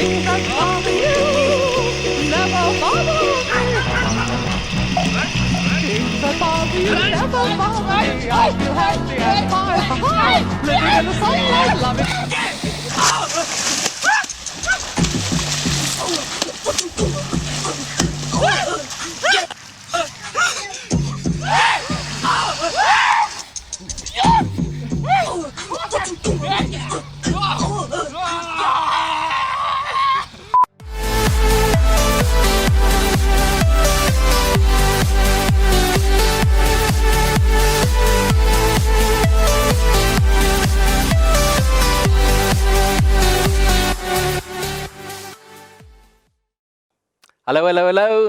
things that bother you never bother me. Things that bother you never bother me. I feel happy and fine, living in the sunlight, loving. Hallo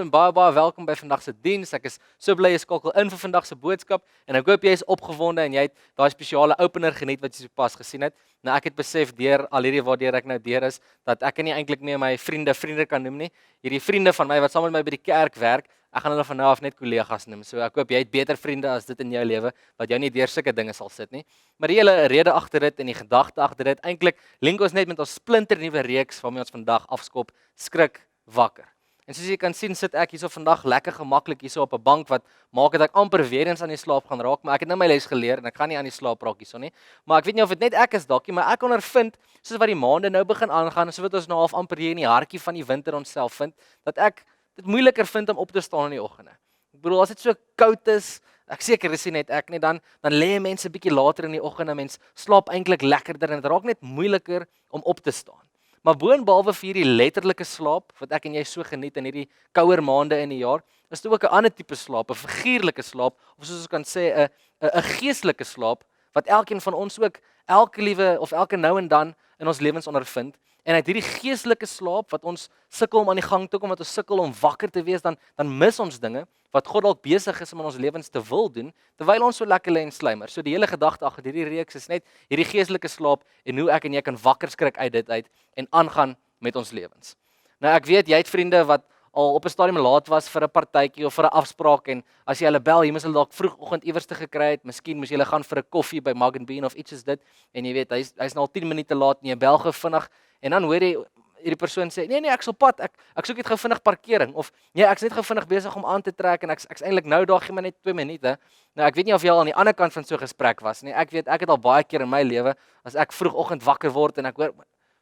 en baie welkom by vandag se diens. Ek is so bly jy skakel in vir vandag se boodskap en ek hoop jy is opgewonde en jy het daai spesiale opener geniet wat jy sopas gesien het. Nou ek het besef deur al hierdie waardeur ek nou deur is dat ek nie eintlik meer my vriende kan noem nie. Hierdie vriende van my wat saam met my by die kerk werk, ek gaan hulle van nou af net kollegas noem. So ek hoop jy het beter vriende as dit in jou lewe wat jou nie deur sulke dinge sal sit nie. Maar die hele rede agter dit en die gedagte agter dit, eintlik link ons net met ons splinter nuwe reeks waarmee ons vandag afskop, Skrik, Wakker. En soos jy kan sien, sit ek hierso vandag lekker gemaklik hierso op 'n bank wat maak dat ek amper weer eens aan die slaap gaan raak, maar ek het nou my les geleer en ek gaan nie aan die slaap raak hierso nie. Maar ek weet nie of dit net ek is dalk nie, maar ek ondervind soos wat die maande nou begin aangaan, so wat ons nou half amper hier in die hartjie van die winter onsself vind, dat ek dit moeiliker vind om op te staan in die oggende. Ek bedoel as dit so koud is, ek seker is nie net ek nie, dan lê mense bietjie later in die oggend en mense slaap eintlik lekkerder en dit raak net moeiliker om op te staan. Maar boonbehalwe vir hierdie letterlike slaap wat ek en jy so geniet in hierdie kouer maande in die jaar, is dit ook 'n ander tipe slaap, 'n figuurlike slaap of soos ons kan sê 'n geestelike slaap wat elkeen van ons ook elke nou en dan in ons lewens ondervind. En uit hierdie geestelike slaap wat ons sukkel om aan die gang te kom, wat ons sukkel om wakker te wees, dan mis ons dinge wat God dalk besig is om in ons lewens te wil doen, terwyl ons so lekker lê en sluimer. So die hele gedagte agter hierdie reeks is net hierdie geestelike slaap en hoe ek en jy kan wakker skrik uit dit uit en aangaan met ons lewens. Nou ek weet jy het vriende wat al op 'n stadium laat was vir 'n partytjie of vir 'n afspraak en as jy hulle bel, jy moes hulle dalk vroegoggend iewers te gekry het, miskien moes jy hulle gaan vir 'n koffie by Mug and Bean of iets soos dit en jy weet hy's nou al 10 minute laat en jy bel gou vinnig en dan hoor jy hierdie persoon sê nee ek sal pad, ek soek net gou vinnig parkering of nee ek's net gou vinnig besig om aan te trek en ek's eintlik nou daar gee my net 2 minute. Nou ek weet nie of jy al aan die ander kant van so 'n gesprek was nie. Ek weet ek het al baie keer in my lewe as ek vroegoggend wakker word en ek hoor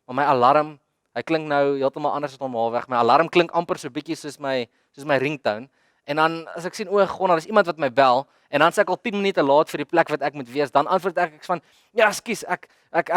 maar my alarm, hy klink nou heeltemal anders as normaalweg. My alarm klink amper so bietjie soos my ringtone. En dan as ek sien o, daar is iemand wat my bel en dan sê ek al 10 minute laat vir die plek wat ek moet wees, dan antwoord ek van ja, ekskuus, ek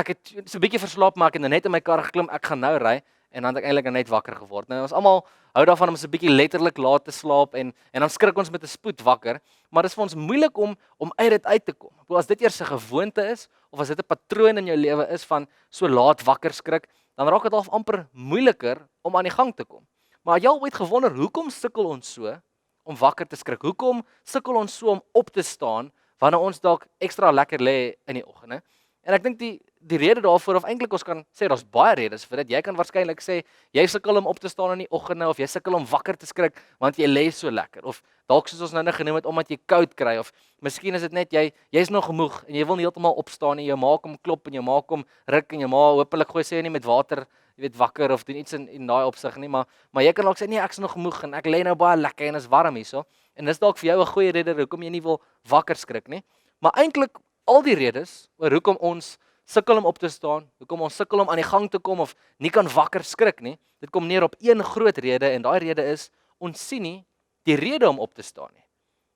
het so 'n bietjie verslaap maar ek het net in my kar geklim, ek gaan nou ry en dan het ek eintlik net wakker geword. Nou ons almal hou daarvan om so 'n bietjie letterlik laat te slaap en dan skrik ons met 'n spoed wakker, maar dit is vir ons moeilik om uit dit uit te kom. As dit eers 'n gewoonte is of as dit 'n patroon in jou lewe is van so laat wakker skrik, dan raak dit half amper moeiliker om aan die gang te kom. Maar jy al ooit gewonder hoekom sukkel ons so om wakker te skrik? Hoekom sukkel ons so om op te staan wanneer ons dalk ekstra lekker lê in die oggende? En ek dink die rede daarvoor, of eintlik ons kan sê daar's baie redes vir dit. Jy kan waarskynlik sê jy sukkel om op te staan in die oggende of jy sukkel om wakker te skrik want jy lê so lekker of dalk soos ons nou genoem het omdat jy koud kry of miskien is dit net jy's nog moeg en jy wil nie heeltemal opstaan nie. Jou ma kom klop en jou ma kom ruk en jou ma hopelik gooi sê nie met water, jy weet wakker of doen iets in daai opsig nie, maar jy kan dalk sê nee, ek's nog moeg en ek lê nou baie lekker en is warm hierso. En dis dalk vir jou 'n goeie rede hoekom jy nie wil wakker skrik nie. Maar eintlik al die redes oor hoekom ons sukkel om op te staan, hoekom ons sukkel om aan die gang te kom of nie kan wakker skrik nie, dit kom neer op een groot rede en daai rede is ons sien nie die rede om op te staan nie.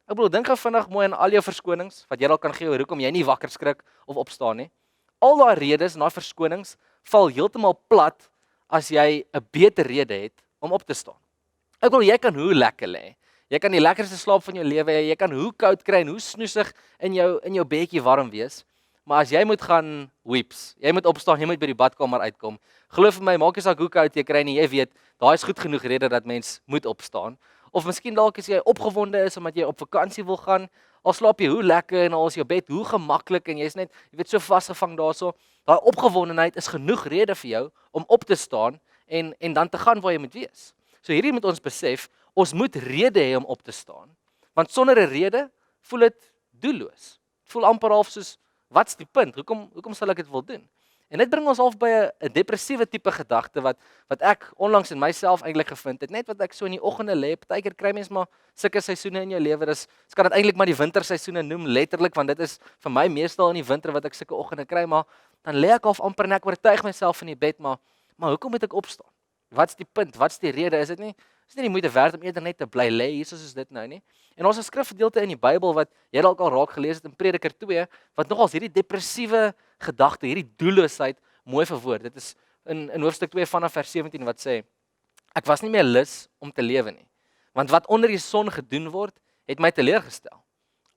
Ek bedoel dink gou vinnig mooi aan al jou verskonings wat jy dalk kan gee oor hoekom jy nie wakker skrik of opstaan nie. Al daai redes en daai verskonings val heeltemal plat as jy 'n beter rede het om op te staan. Ek bedoel jy kan hoe lekker lê. Jy kan die lekkerste slaap van jou lewe hê, jy kan hoe koud kry en hoe snoesig in jou bedjie warm wees. Maar as jy moet gaan weeps, jy moet opstaan, jy moet by die badkamer uitkom. Glo vir my, maak nie saak hoe koud jy kry nie, jy weet, daai is goed genoeg rede dat mens moet opstaan. Of miskien dalk as jy opgewonde is omdat jy op vakansie wil gaan, al slaap jy hoe lekker en al is jou bed hoe gemaklik en jy's net, jy weet, so vasgevang daarso. Daai opgewondenheid is genoeg rede vir jou om op te staan en dan te gaan waar jy moet wees. So hierdie moet ons besef, ons moet rede hê om op te staan. Want sonder 'n rede voel dit doelloos. Voel amper half soos wat's die punt? Hoekom sal ek dit wil doen? En dit bring ons half by 'n depressiewe tipe gedagte wat ek onlangs in myself eintlik gevind het. Net wat ek so in die oggende lê, partykeer kry mens maar sulke seisoene in jou lewe. Dis kan dit eintlik maar die winterseisoene noem letterlik, want dit is vir my meestal in die winter wat ek sulke oggende kry, maar dan lê ek half amper en ek oortuig myself in die bed, maar hoekom moet ek opstaan? Wat's die punt? Wat's die rede? Is dit nie die moeite werd om eerder net te bly lê hier soos dit nou nie? En ons het 'n skrifgedeelte in die Bybel wat jy dalk al raak gelees het in Prediker 2 wat nogals hierdie depressiewe gedagte, hierdie doelloosheid mooi verwoord. Dit is in hoofstuk 2 vanaf vers 17 wat sê: Ek was nie meer lus om te lewe nie, want wat onder die son gedoen word, het my teleurgestel.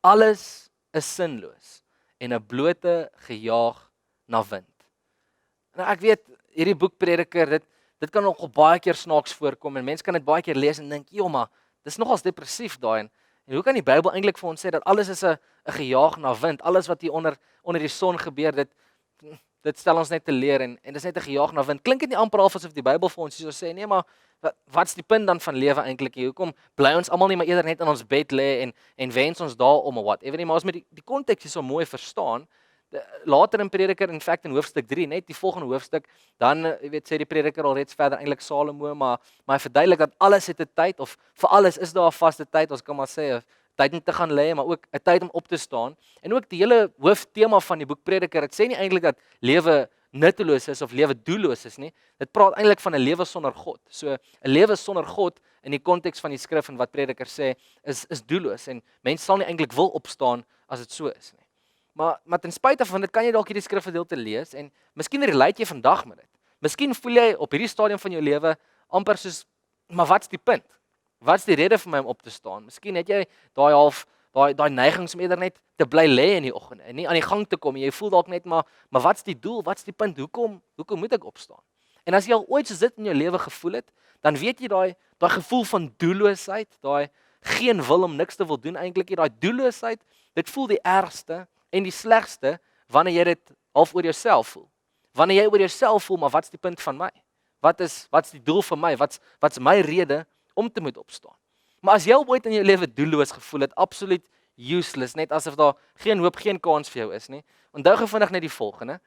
Alles is sinloos en 'n blote gejaag na wind. Nou ek weet hierdie boek Prediker, dit kan nogal baie keer snaaks voorkom en mense kan dit baie keer lees en dink, "Jo, maar dis nogals depressief daai." En hoe kan die Bybel eintlik vir ons sê dat alles is 'n gejaag na wind? Alles wat hier onder die son gebeur, dit stel ons net teleur en dis net 'n gejaag na wind. Klink dit nie amper half asof die Bybel vir ons hierso sê, "Nee, maar wat's die punt dan van lewe eintlik hier? Hoekom bly ons almal nie maar eerder net in ons bed lê en wens ons daarom of whatever nie?" Maar as met die konteks hier so mooi verstaan, later in Prediker, in fact in hoofstuk 3, net die volgende hoofstuk, dan sê die Prediker al reeds verder eintlik Salomo, maar hy verduidelik dat alles het 'n tyd, of vir alles is daar 'n vaste tyd. Ons kan maar sê 'n tyd om te gaan lê, maar ook 'n tyd om op te staan. En ook die hele hooftema van die boek Prediker, dit sê nie eintlik dat lewe nutteloos is of lewe doelloos is nie. Dit praat eintlik van 'n lewe sonder God. So 'n lewe sonder God in die konteks van die skrif en wat Prediker sê is doelloos en mense sal nie eintlik wil opstaan as dit so is nie. Maar ten spyte van dit kan jy dalk hierdie skrifgedeelte lees en miskien relate jy vandag met dit. Miskien voel jy op hierdie stadium van jou lewe amper soos, maar wat's die punt? Wat's die rede vir my om op te staan? Miskien het jy daai neigings om eerder net te bly lê in die oggende en nie aan die gang te kom. Jy voel dalk net maar wat's die doel? Wat's die punt? Hoekom moet ek opstaan? En as jy al ooit so dit in jou lewe gevoel het, dan weet jy daai gevoel van doelloosheid, daai geen wil om niks te wil doen eintlik nie, daai doelloosheid, dit voel die ergste en die slegste wanneer jy dit half oor jouself voel. Wanneer jy oor jouself voel, maar wat's die punt van my? Wat's die doel vir my? Wat's my rede om te moet opstaan? Maar as jy ooit in jou lewe doelloos gevoel het, absoluut useless, net asof daar geen hoop, geen kans vir jou is nie. Onthou gou vinnig net die volgende.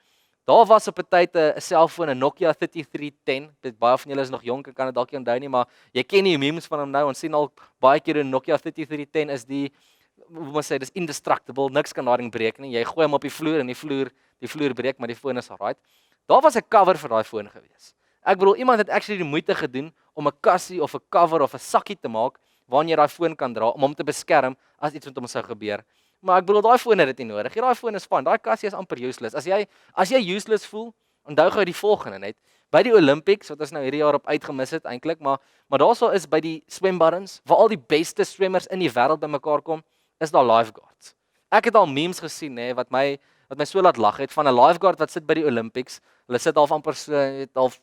Daar was op 'n tyd 'n selfoon, 'n Nokia 3310. Baie van julle is nog jonk, ek kan dit dalk nie onthou nie, maar jy ken die memes van hom nou. Ons sien al baie keer 'n Nokia 3310 is hoe moet sê, dis indestructible, niks kan daardie breek nie. Jy gooi hom op die vloer en die vloer breek, maar die foon is alright. Daar was 'n cover vir daai foon gewees. Ek bedoel, iemand het actually die moeite gedoen om 'n kassie of 'n cover of 'n sakkie te maak waarin jy daai foon kan dra om hom te beskerm as iets met hom sou gebeur. Maar ek bedoel, daai foon het dit nie nodig. Daai foon is fyn. Daai kassie is amper useless. As jy useless voel, onthou gou die volgende net. By die Olympics wat ons nou hierdie jaar op uitgemis het eintlik, maar daarso is by die swembaddens waar al die beste swemmers in die wêreld bymekaar kom, is daar lifeguards. Ek het al memes gesien nê wat my so laat lag het van 'n lifeguard wat sit by die Olympics. Hulle sit half amper so half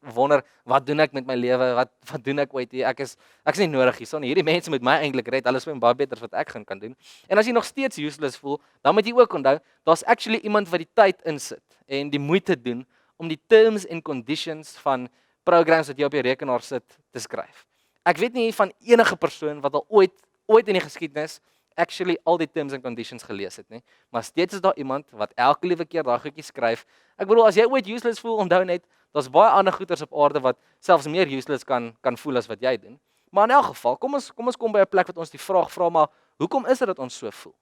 wonder, wat doen ek met my lewe? Wat doen ek ooit hier? Ek is nie nodig hierson nie. Hierdie mense moet my eintlik red. Hulle swem baie beter as wat ek kan doen. En as jy nog steeds useless voel, dan moet jy ook onthou, daar's actually iemand wat die tyd insit en die moeite doen om die terms and conditions van programs wat jy op jou rekenaar sit te skryf. Ek weet nie van enige persoon wat al ooit in die geskiedenis actually al die terms and conditions gelees het nie, maar steeds is daar iemand wat elke liewe keer daai goedjies skryf. Ek bedoel, as jy ooit useless voel, onthou net, daar's baie ander goeters op aarde wat selfs meer useless kan voel as wat jy doen. Maar in elk geval, kom ons kom by 'n plek wat ons die vraag vra, maar hoekom is dit dat ons so voel?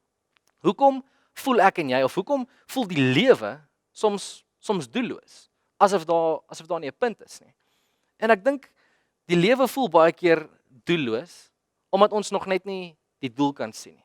Hoekom voel ek en jy, of hoekom voel die lewe soms doelloos, asof daar nie 'n punt is nie? En ek dink die lewe voel baie keer doelloos omdat ons nog net nie die doel kan sien nie.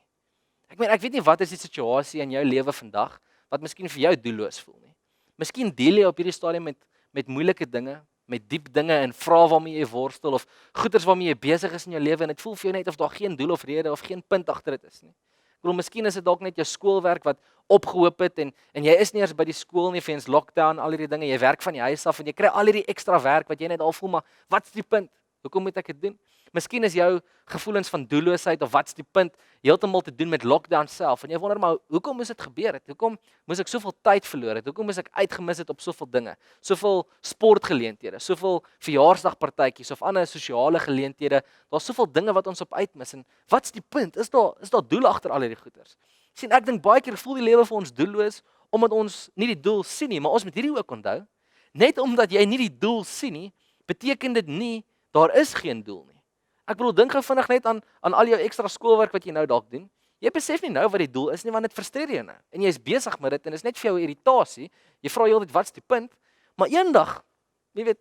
Ek weet nie wat is die situasie in jou lewe vandag wat miskien vir jou doelloos voel nie. Miskien deel jy op hierdie stadium met moeilike dinge, met diep dinge en vrae waarmee jy worstel of goeters waarmee jy besig is in jou lewe en dit voel vir jou net of daar geen doel of rede of geen punt agter dit is nie. Ek bedoel, miskien is dit dalk net jou skoolwerk wat opgehoop het en jy is nie eers by die skool nie weens lockdown, al hierdie dinge, jy werk van die huis af en jy kry al hierdie ekstra werk wat jy net al voel, maar wat's die punt? Hoekom moet ek dit doen? Miskien is jou gevoelens van doelloosheid of wat's die punt heeltemal te doen met lockdown self en jy wonder maar hoekom moes dit gebeur het? Hoekom moes ek soveel tyd verloor het? Hoekom moes ek uitgemis het op soveel dinge? Soveel sportgeleenthede, soveel verjaarsdagpartytjies of ander sosiale geleenthede. Daar's soveel dinge wat ons op uitmis en wat's die punt? Is daar doel agter al hierdie goeders? Sien, ek dink baie keer voel die lewe vir ons doelloos omdat ons nie die doel sien nie, maar ons moet hierdie ook onthou. Net omdat jy nie die doel sien nie, beteken dit nie daar is geen doel nie. Ek bedoel, dink gou vinnig net aan al jou ekstra skoolwerk wat jy nou dalk doen. Jy besef nie nou wat die doel is nie, want dit frustreer jou nou. En jy is besig met dit en dit is net vir jou irritasie. Jy vra heeltyd wat's die punt? Maar eendag, jy weet,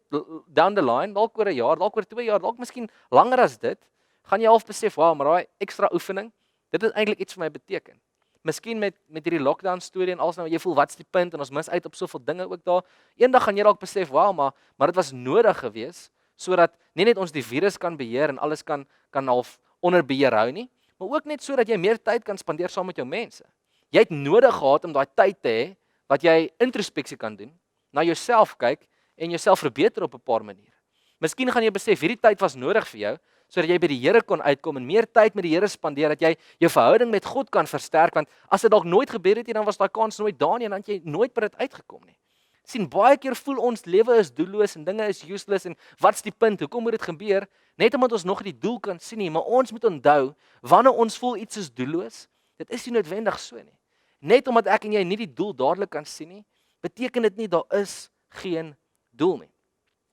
down the line, dalk oor 'n jaar, dalk oor 2 jaar, dalk miskien langer as dit, gaan jy half besef, wow, maar daai ekstra oefening, dit het eintlik iets vir my beteken. Miskien met hierdie lockdown storie en alles nou, jy voel wat's die punt en ons mis uit op soveel dinge ook daar. Eendag gaan jy dalk besef, wow, maar dit was nodig geweest sodat nie net ons die virus kan beheer en alles kan half onder beheer hou nie, maar ook net sodat jy meer tyd kan spandeer saam met jou mense. Jy het nodig gehad om daai tyd te hê wat jy introspeksie kan doen, na jouself kyk en jouself verbeter op 'n paar maniere. Miskien gaan jy besef hierdie tyd was nodig vir jou sodat jy by die Here kon uitkom en meer tyd met die Here spandeer, dat jy jou verhouding met God kan versterk, want as dit dalk nooit gebeur het nie, dan was daai kans nooit daar nie en dan het jy nooit by dit uitgekom nie. Sien, baie keer voel ons lewe is doelloos en dinge is useless en wat's die punt? Hoekom moet dit gebeur? Net omdat ons nog nie die doel kan sien nie, maar ons moet onthou, wanneer ons voel iets is doelloos, dit is nie noodwendig so nie. Net omdat ek en jy nie die doel dadelik kan sien nie, beteken dit nie daar is geen doel nie.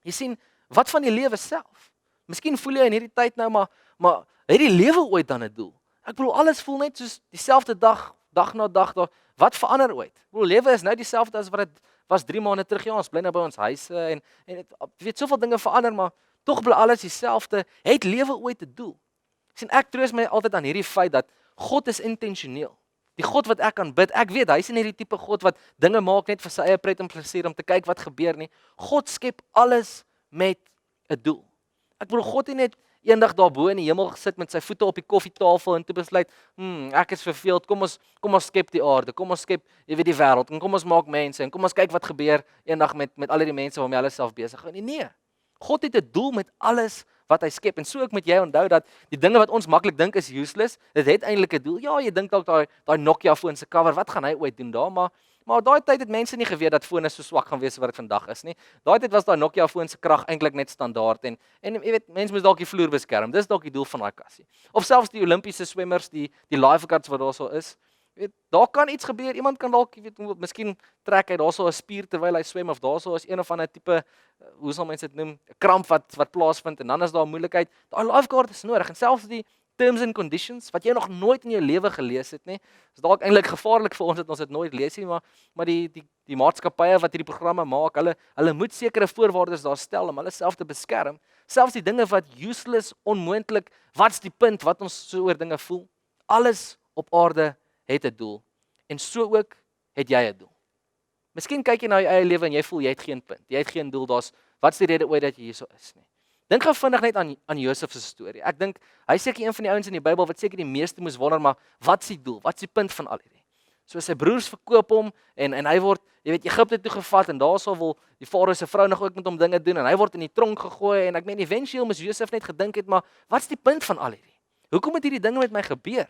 Jy sien, wat van die lewe self? Miskien voel jy in hierdie tyd nou maar het die lewe ooit dan 'n doel? Ek bedoel, alles voel net soos dieselfde dag na dag. Wat verander ooit? Ek bedoel, lewe is nou dieselfde as wat dit was 3 maande terug. Ja, ons bly nou by ons huise en dit, weet, soveel dinge verander, maar tog bly alles dieselfde. Het lewe ooit 'n doel? Sien, ek troos my altyd aan hierdie feit dat God is intentioneel. Die God wat ek aanbid, ek weet, hy is nie die tipe God wat dinge maak net vir sy eie pret en plesier om te kyk wat gebeur nie. God skep alles met 'n doel. Ek bedoel, God het net eendag daarbo in die hemel gesit met sy voete op die koffietafel en toe besluit, ek is verveeld, kom ons skep die aarde, kom ons skep, jy weet, die wêreld, en kom ons maak mense, en kom ons kyk wat gebeur eendag met al die mense waarmee hulle self besig is. Nee, God het 'n doel met alles wat hy skep, en so ook moet jy onthou dat die dinge wat ons maklik dink is useless, dit het eintlik 'n doel. Ja, jy dink dalk daai Nokia foon se cover, wat gaan hy ooit doen daar, maar daai tyd het mense nie geweet dat fone so swak gaan wees wat dit vandag is nie. Daai tyd was daai Nokia foon se krag eintlik net standaard en jy weet, mense moes dalk die vloer beskerm. Dis dalk die doel van daai kassie. Of selfs die Olimpiese swemmers, die lifeguards wat daar so is. Jy weet, daar kan iets gebeur. Iemand kan dalk, jy weet, miskien trek hy daarso 'n spier terwyl hy swem, of daarso is een of ander tipe, hoe sal mense dit noem, 'n kramp wat plaasvind, en dan is daar 'n moeilikheid. Daai lifeguard is nodig, en selfs die terms and conditions wat jy nog nooit in jou lewe gelees het nie. Is dalk eintlik gevaarlik vir ons dat ons dit nooit lees nie, maar die maatskappye wat hierdie programme maak, hulle moet sekere voorwaardes daar stel om hulle self te beskerm. Selfs die dinge wat useless, onmoontlik, wat's die punt wat ons so oor dinge voel? Alles op aarde het 'n doel. En so ook het jy 'n doel. Miskien kyk jy na jou eie lewe en jy voel jy het geen punt. Jy het geen doel. Wat's die rede ooit dat jy hierso is nie? Dink gou vinnig net aan Josef se storie. Ek dink hy seker een van die ouens in die Bybel wat seker die meeste moes wonder, maar wat's die doel? Wat's die punt van al hierdie? So sy broers verkoop hom en hy word, jy weet, Egipte toe gevat, en daarso wil die farao se vrou nog ook met hom dinge doen, en hy word in die tronk gegooi, en ek meen eventueel moes Josef net gedink het, maar wat's die punt van al hierdie? Hoekom het hierdie dinge met my gebeur?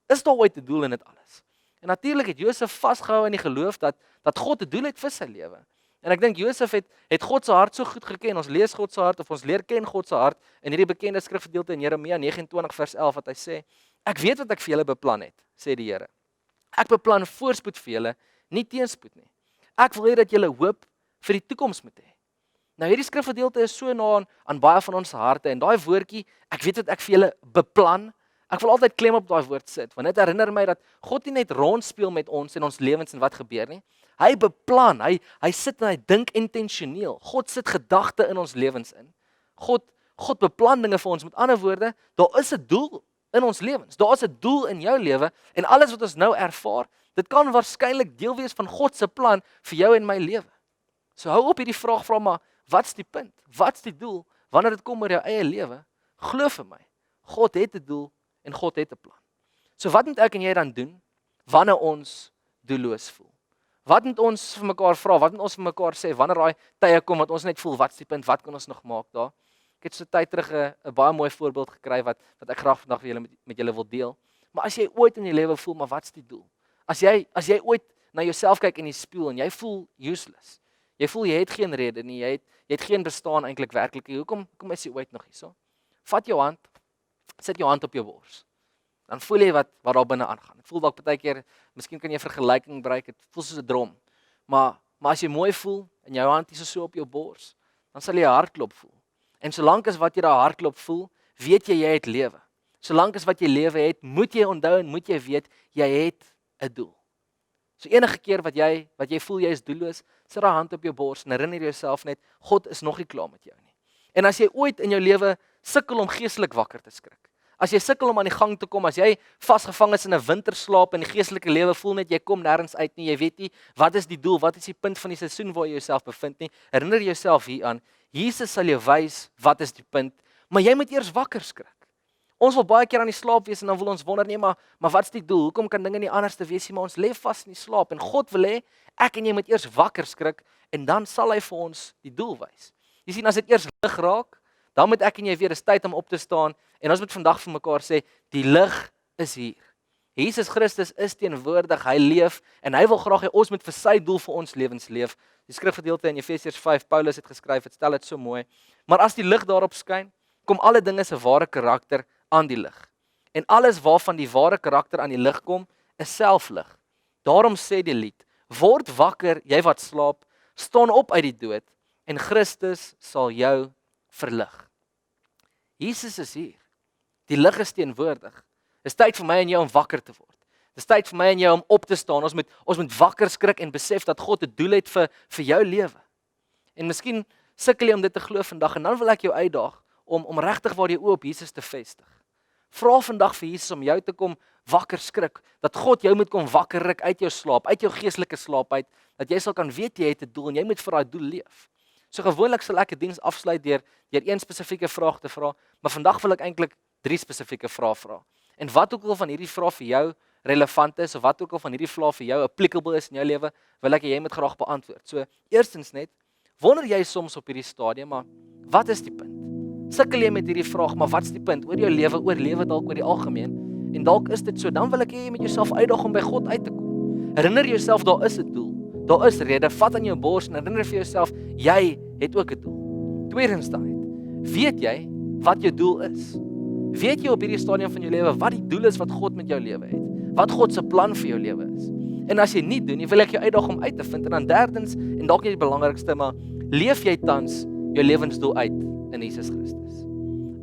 Is daar ooit 'n doel in dit alles? En natuurlik het Josef vasgehou in die geloof dat God 'n doel het vir sy lewe. En ek dink Josef het God se hart so goed geken. Ons lees God se hart, of ons leer ken God se hart in hierdie bekende skrifgedeelte in Jeremia 29 vers 11 wat hy sê: Ek weet wat ek vir julle beplan het, sê die Here. Ek beplan voorspoed vir julle, nie teenspoed nie. Ek wil hê dat julle hoop vir die toekoms moet hê. Nou hierdie skrifgedeelte is so na aan baie van ons harte, en daai woordjie, ek weet wat ek vir julle beplan. Ek wil altyd klem op daai woord sit, want dit herinner my dat God nie net rondspeel met ons en ons lewens en wat gebeur nie. Hy beplan, hy sit en hy dink intentioneel. God sit gedagte in ons lewens in. God beplan dinge vir ons. Met ander woorde, daar is 'n doel in ons lewens. Daar is 'n doel in jou lewe, en alles wat ons nou ervaar, dit kan waarskynlik deel wees van God se plan vir jou en my lewe. So hou op hierdie vraag, vra maar, wat's die punt? Wat's die doel wanneer dit kom oor jou eie lewe? Glo vir my, God het 'n doel en God het 'n plan. So wat moet ek en jy dan doen wanneer ons doelloos voel? Wat moet ons vir mekaar vra? Wat moet ons vir mekaar sê wanneer daai tye kom wat ons net voel, wat's die punt? Wat kan ons nog maak daar? Ek het so tyd terug 'n baie mooi voorbeeld gekry wat ek graag vandag met julle wil deel. Maar as jy ooit in jou lewe voel, maar wat's die doel? As jy ooit na jouself kyk in die spieël en jy voel useless. Jy voel jy het geen rede nie, jy het geen bestaan eintlik werklik nie. Hoekom is jy ooit nog hierso? Vat jou hand, sit jou hand op jou bors. dan voel jy wat daar binne aangaan. Dit voel dalk baie keer, miskien kan jy 'n vergelyking gebruik, dit voel soos 'n drom. Maar as jy mooi voel en jou hand is so op jou bors, dan sal jy 'n hartklop voel. En solank as wat jy daai hartklop voel, weet jy het lewe. Solank as wat jy lewe het, moet jy onthou en moet jy weet jy het 'n doel. So enige keer wat jy voel jy is doelloos, sit daai hand op jou bors en herinner jouself net, God is nog nie klaar met jou nie. En as jy ooit in jou lewe sukkel om geestelik wakker te skrik, as jy sukkel om aan die gang te kom, as jy vasgevang is in 'n winterslaap in die geestelike lewe, voel net jy kom nêrens uit nie, jy weet nie wat is die doel, wat is die punt van die seisoen waar jy jouself bevind nie, herinner jouself hieraan, Jesus sal jou wys wat is die punt, maar jy moet eers wakker skrik. Ons wil baie keer aan die slaap wees en dan wil ons wonder nee, maar wat is die doel? Hoekom kan dinge nie anders te wees nie? Maar ons lê vas in die slaap en God wil hê ek en jy moet eers wakker skrik en dan sal hy vir ons die doel wys. Jy sien as dit eers lig raak, dan moet ek en jy weet dis tyd om op te staan en ons moet vandag vir mekaar sê die lig is hier. Jesus Christus is teenwoordig, hy leef en hy wil graag hê ons moet vir sy doel vir ons lewens leef. Die skrifgedeelte in Efesiërs 5, Paulus het geskryf, dit stel dit so mooi. Maar as die lig daarop skyn, kom alle dinge se ware karakter aan die lig. En alles waarvan die ware karakter aan die lig kom, is selflig. Daarom sê die lied, word wakker, jy wat slaap, staan op uit die dood en Christus sal jou verlig. Jesus is hier. Die lig is teenwoordig. Dis tyd vir my en jou om wakker te word. Dis tyd vir my en jou om op te staan. Ons moet wakker skrik en besef dat God 'n doel het vir jou lewe. En miskien sukkel jy om dit te glo vandag en dan wil ek jou uitdaag om regtig waar jy oë op Jesus te vestig. Vra vandag vir Jesus om jou te kom wakker skrik, dat God jou moet kom wakker ruk uit jou slaap, uit jou geestelike slaap uit, dat jy sal kan weet jy het 'n doel en jy moet vir daai doel leef. So gewoonlik sal ek 'n diens afsluit deur een spesifieke vraag te vra, maar vandag wil ek eintlik 3 spesifieke vrae vra. En wat ook al van hierdie vrae vir jou relevant is of wat ook al van hierdie vrae vir jou applicable is in jou lewe, wil ek hê jy moet graag beantwoord. So eerstens net, wonder jy soms op hierdie stadium, maar wat is die punt? Sukkel jy met hierdie vraag, maar wat's die punt? Oor jou lewe dalk oor die algemeen. En dalk is dit so, dan wil ek hê jy met jouself uitdaag om by God uit te kom. Herinner jouself daar is 'n doel. Daar is rede. Vat aan jou bors en herinner vir jouself, jy het ook 'n doel. Tweedens dan net, weet jy wat jou doel is? Weet jy op hierdie stadium van jou lewe wat die doel is wat God met jou lewe het? Wat God se plan vir jou lewe is? En as jy nie doen nie, wil ek jou uitdaag om uit te vind. En dan derdens, en dalk nie die belangrikste, maar leef jy tans jou lewensdoel uit in Jesus Christus?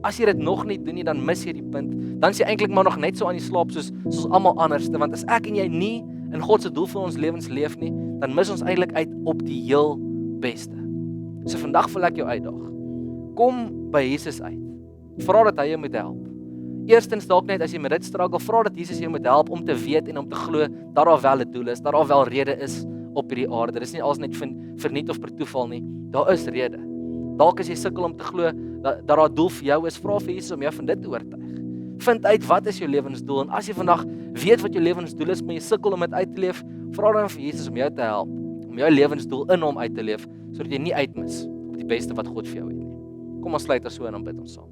As jy dit nog nie doen nie, dan mis jy die punt. Dan is jy eintlik maar nog net so aan die slaap soos almal anderste, want as ek en jy nie in God se doel vir ons lewens leef nie, dan mis ons eintlik uit op die heel beste. So vandag wil ek jou uitdaag. Kom by Jesus uit. Vra dat hy jou moet help. Eerstens dalk net as jy met dit struggle, vra dat Jesus jou moet help om te weet en om te glo dat daar wel 'n doel is, dat daar wel rede is op hierdie aarde. Dis nie alles net verniet of per toeval nie. Daar is rede. Dalk as jy sukkel om te glo dat daar 'n doel vir jou is, vra vir Jesus om jou van dit te oortuig. Vind uit wat is jou lewensdoel en as jy vandag weet wat jou lewensdoel is, maar jy sukkel om dit uit te leef, vra dan vir Jesus om jou te help, om jou lewensdoel in hom uit te leef, sodat jy nie uitmis op die beste wat God vir jou het nie. Kom ons sluit so en dan bid ons saam.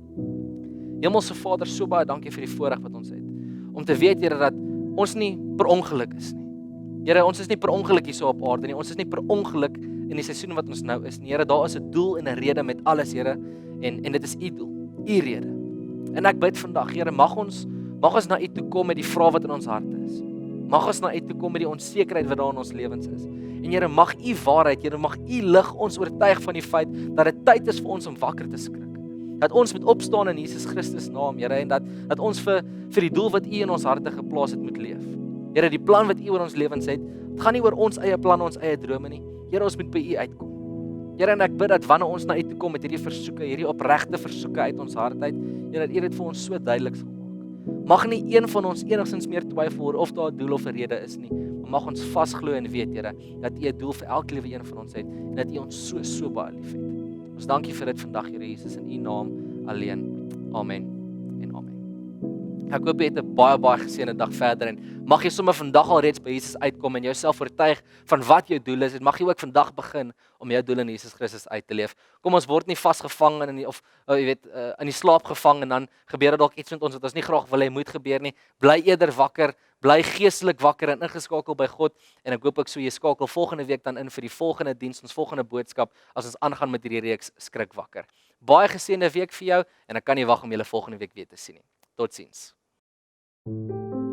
Hemelse Vader, so baie dankie vir die voorreg wat ons het, om te weet, Here, dat ons nie per ongeluk is nie. Here, ons is nie per ongeluk hier so op aarde nie, ons is nie per ongeluk in die seisoen wat ons nou is nie. Here, daar is 'n doel en 'n rede met alles, Here, en dit is u doel, u rede. En ek bid vandag, Here, mag ons na u toe kom met die vrae wat in ons harte is. Mag ons na u toe kom met die onsekerheid wat daar in ons lewens is. En Here, mag u waarheid, Here, mag u lig ons oortuig van die feit dat dit tyd is vir ons om wakker te skrik. Dat ons moet opstaan in Jesus Christus naam, Here, en dat ons vir die doel wat u in ons harte geplaas het moet leef. Here, die plan wat u oor ons lewens het, dit gaan nie oor ons eie planne, ons eie drome nie. Here, ons moet by u uitkom. Here, en ek bid dat wanneer ons na u toe kom met hierdie versoeke, hierdie opregte versoeke uit ons hart uit, Here, dat u dit vir ons so duidelik sal maak. Mag nie een van ons enigstens meer twyfel oor of daar 'n doel of 'n rede is nie, maar mag ons vasglo en weet, Here, dat u 'n doel vir elke liewe een van ons het en dat u ons so baie liefhet. Ons dankie vir dit vandag, Here Jesus, in u naam alleen. Amen en amen. Ek hoop jy het 'n baie geseënde dag verder en mag jy sommer vandag al reeds by Jesus uitkom en jouself oortuig van wat jou doel is en mag jy ook vandag begin om jou doel in Jesus Christus uit te leef. Kom ons word nie vasgevang in in die slaap gevang en dan gebeur daar dalk iets met ons wat ons nie graag wil hê moet gebeur nie. Bly eerder wakker, bly geestelik wakker en ingeskakel by God en ek hoop ook so jy skakel volgende week dan in vir die volgende diens, ons volgende boodskap as ons aangaan met hierdie reeks Skrik Wakker. Baie geseënde week vir jou en ek kan nie wag om julle volgende week weer te sien nie. Totsiens. Thank